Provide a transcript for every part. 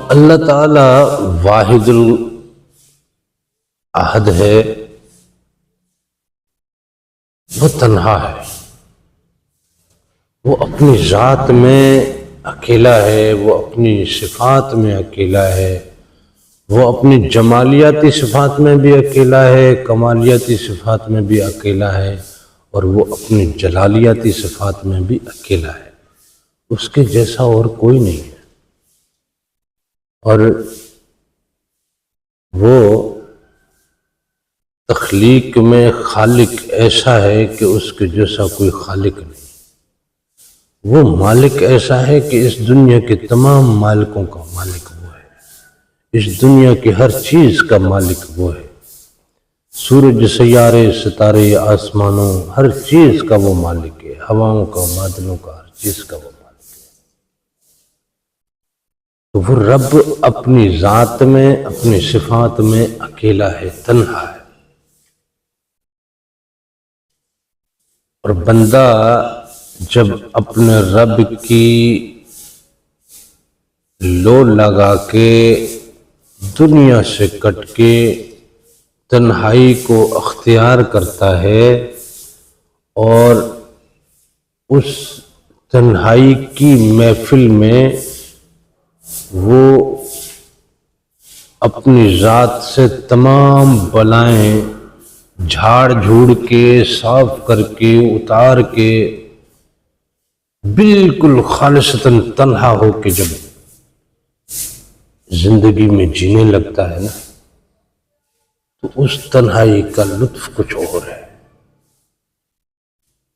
اللہ تعالی واحد الاحد ہے، وہ تنہا ہے، وہ اپنی ذات میں اکیلا ہے، وہ اپنی صفات میں اکیلا ہے، وہ اپنی جمالیاتی صفات میں بھی اکیلا ہے، کمالیاتی صفات میں بھی اکیلا ہے، اور وہ اپنی جلالیاتی صفات میں بھی اکیلا ہے۔ اس کے جیسا اور کوئی نہیں ہے، اور وہ تخلیق میں خالق ایسا ہے کہ اس کے جیسا کوئی خالق نہیں۔ وہ مالک ایسا ہے کہ اس دنیا کے تمام مالکوں کا مالک وہ ہے، اس دنیا کی ہر چیز کا مالک وہ ہے، سورج، سیارے، ستارے، آسمانوں، ہر چیز کا وہ مالک ہے، ہواؤں کا، بادلوں کا، ہر چیز کا وہ مالک ہے۔ تو وہ رب اپنی ذات میں، اپنی صفات میں اکیلا ہے، تنہا ہے۔ اور بندہ جب اپنے رب کی لو لگا کے دنیا سے کٹ کے تنہائی کو اختیار کرتا ہے، اور اس تنہائی کی محفل میں وہ اپنی ذات سے تمام بلائیں جھاڑ جھوڑ کے، صاف کر کے، اتار کے، بالکل خالصتاً تنہا ہو کے جب زندگی میں جینے لگتا ہے نا، تو اس تنہائی کا لطف کچھ اور ہے،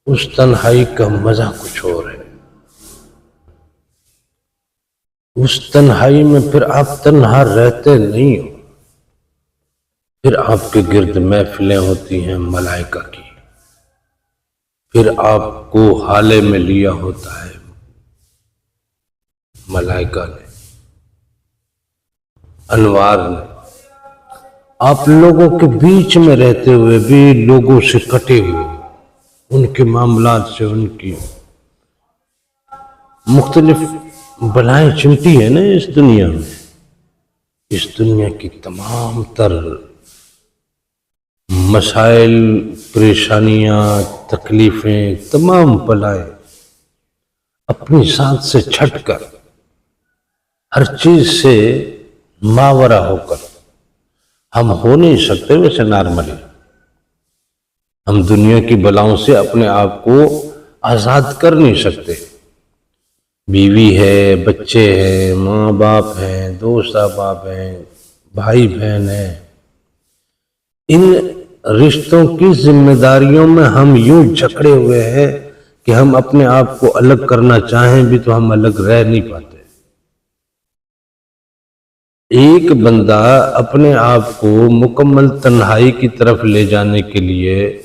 اس تنہائی کا مزہ کچھ اور ہے۔ اس تنہائی میں پھر آپ تنہا رہتے نہیں ہو، پھر آپ کے گرد محفلیں ہوتی ہیں ملائکہ کی، پھر آپ کو حالے میں لیا ہوتا ہے ملائکہ نے، انوار نے۔ آپ لوگوں کے بیچ میں رہتے ہوئے بھی لوگوں سے کٹے ہوئے، ان کے معاملات سے، ان کی مختلف بلائیں چمٹی ہیں نا اس دنیا میں، اس دنیا کی تمام تر مسائل، پریشانیاں، تکلیفیں، تمام بلائیں اپنی ذات سے چھٹ کر، ہر چیز سے ماورا ہو کر، ہم ہو نہیں سکتے ویسے نارملی، ہم دنیا کی بلاؤں سے اپنے آپ کو آزاد کر نہیں سکتے۔ بیوی ہے، بچے ہیں، ماں باپ ہیں، دوست احباب ہیں، بھائی بہن ہیں، ان رشتوں کی ذمہ داریوں میں ہم یوں جکڑے ہوئے ہیں کہ ہم اپنے آپ کو الگ کرنا چاہیں بھی تو ہم الگ رہ نہیں پاتے۔ ایک بندہ اپنے آپ کو مکمل تنہائی کی طرف لے جانے کے لیے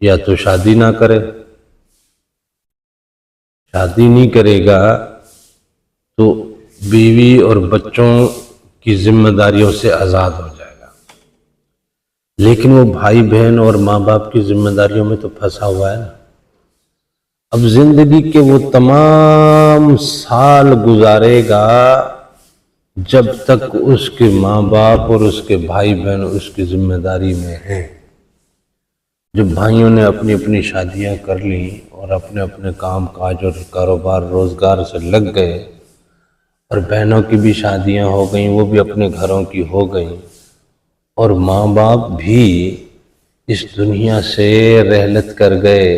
یا تو شادی نہ کرے، شادی نہیں کرے گا تو بیوی اور بچوں کی ذمہ داریوں سے آزاد ہو جائے گا، لیکن وہ بھائی بہن اور ماں باپ کی ذمہ داریوں میں تو پھنسا ہوا ہے نا۔ اب زندگی کے وہ تمام سال گزارے گا جب تک اس کے ماں باپ اور اس کے بھائی بہن اس کی ذمہ داری میں ہیں۔ جب بھائیوں نے اپنی اپنی شادیاں کر لیں اور اپنے اپنے کام کاج اور کاروبار روزگار سے لگ گئے، اور بہنوں کی بھی شادیاں ہو گئیں، وہ بھی اپنے گھروں کی ہو گئیں، اور ماں باپ بھی اس دنیا سے رحلت کر گئے،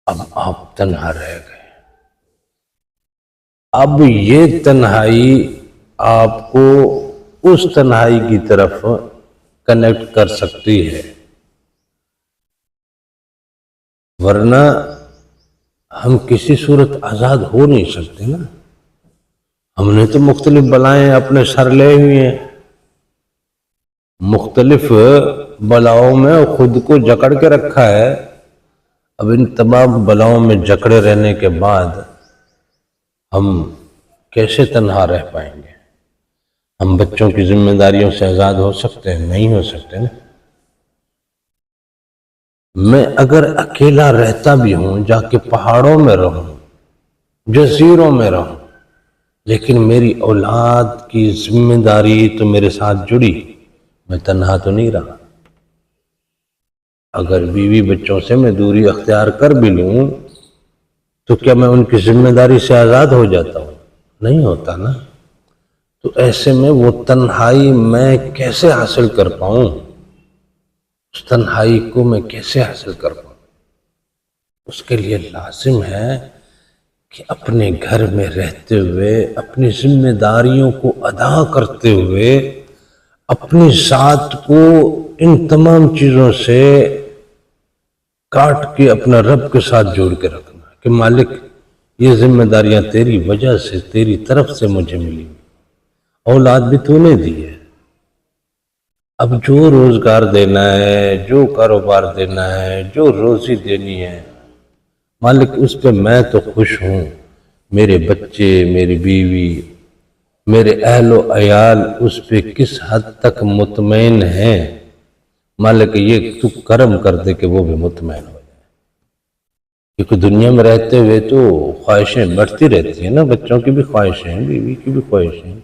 اب آپ تنہا رہ گئے۔ اب یہ تنہائی آپ کو اس تنہائی کی طرف کنیکٹ کر سکتی ہے، ورنہ ہم کسی صورت آزاد ہو نہیں سکتے نا۔ ہم نے تو مختلف بلائیں اپنے سر لے ہوئی ہیں، مختلف بلاؤں میں خود کو جکڑ کے رکھا ہے۔ اب ان تمام بلاؤں میں جکڑے رہنے کے بعد ہم کیسے تنہا رہ پائیں گے؟ ہم بچوں کی ذمہ داریوں سے آزاد ہو سکتے ہیں؟ نہیں ہو سکتے نا۔ میں اگر اکیلا رہتا بھی ہوں، جا کے پہاڑوں میں رہوں، جزیروں میں رہوں، لیکن میری اولاد کی ذمہ داری تو میرے ساتھ جڑی، میں تنہا تو نہیں رہا۔ اگر بیوی بچوں سے میں دوری اختیار کر بھی لوں تو کیا میں ان کی ذمہ داری سے آزاد ہو جاتا ہوں؟ نہیں ہوتا نا۔ تو ایسے میں وہ تنہائی میں کیسے حاصل کر پاؤں؟ اس تنہائی کو میں کیسے حاصل کر پاؤں؟ اس کے لیے لازم ہے کہ اپنے گھر میں رہتے ہوئے اپنی ذمہ داریوں کو ادا کرتے ہوئے اپنی ذات کو ان تمام چیزوں سے کاٹ کے اپنا رب کے ساتھ جوڑ کے رکھنا کہ مالک یہ ذمہ داریاں تیری وجہ سے، تیری طرف سے مجھے ملی، اولاد بھی تو نے دی ہے، اب جو روزگار دینا ہے، جو کاروبار دینا ہے، جو روزی دینی ہے مالک اس پہ میں تو خوش ہوں، میرے بچے، میری بیوی، میرے اہل و عیال اس پہ کس حد تک مطمئن ہیں، مالک یہ تو کرم کر دے کہ وہ بھی مطمئن ہو جائے۔ کیونکہ دنیا میں رہتے ہوئے تو خواہشیں بڑھتی رہتی ہیں نا، بچوں کی بھی خواہشیں ہیں، بیوی کی بھی خواہشیں ہیں،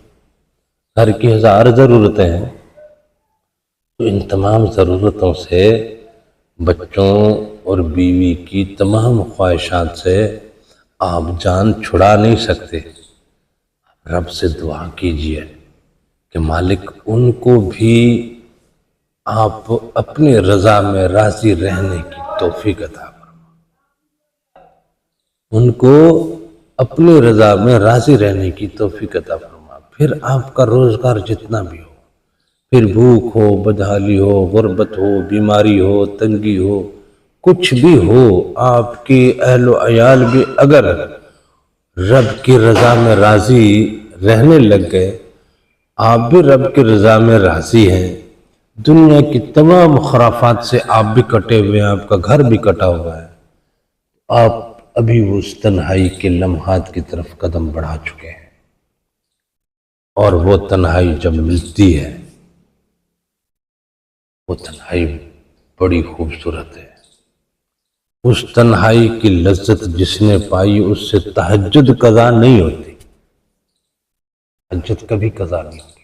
گھر کی ہزار ضرورتیں ہیں، تو ان تمام ضرورتوں سے، بچوں اور بیوی کی تمام خواہشات سے آپ جان چھڑا نہیں سکتے۔ رب سے دعا کیجئے کہ مالک ان کو بھی آپ اپنی رضا میں راضی رہنے کی توفیق عطا فرما، ان کو اپنی رضا میں راضی رہنے کی توفیق عطا فرما۔ پھر آپ کا روزگار جتنا بھی ہو، پھر بھوک ہو، بدحالی ہو، غربت ہو، بیماری ہو، تنگی ہو، کچھ بھی ہو، آپ کی اہل و عیال بھی اگر رب کی رضا میں راضی رہنے لگ گئے، آپ بھی رب کی رضا میں راضی ہیں، دنیا کی تمام خرافات سے آپ بھی کٹے ہوئے ہیں، آپ کا گھر بھی کٹا ہوا ہے، آپ ابھی اس تنہائی کے لمحات کی طرف قدم بڑھا چکے ہیں، اور وہ تنہائی جب ملتی ہے، وہ تنہائی بڑی خوبصورت ہے۔ اس تنہائی کی لذت جس نے پائی اس سے تہجد قضا نہیں ہوتی، تہجد کبھی قضا نہیں ہوتی۔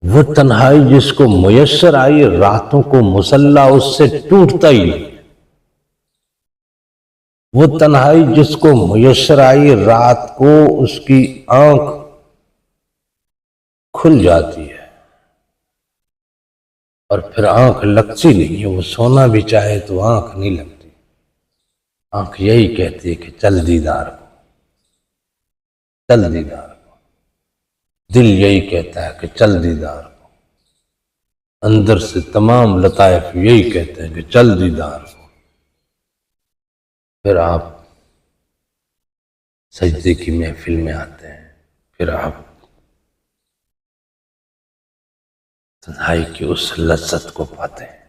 وہ تنہائی جس کو میسر آئی راتوں کو مسلح اس سے ٹوٹتا ہی نہیں، وہ تنہائی جس کو میسر آئی رات کو اس کی آنکھ کھل جاتی ہے اور پھر آنکھ لگتی نہیں ہے، وہ سونا بھی چاہے تو آنکھ نہیں لگتی، آنکھ یہی کہتی ہے کہ چل دیدار کو، چل دیدار کو، دل یہی کہتا ہے کہ چل دیدار کو، اندر سے تمام لطائف یہی کہتے ہیں کہ چل دیدار کو۔ پھر آپ سجدے کی محفل میں آتے ہیں، پھر آپ تنہائی کی اس لذت کو پاتے ہیں۔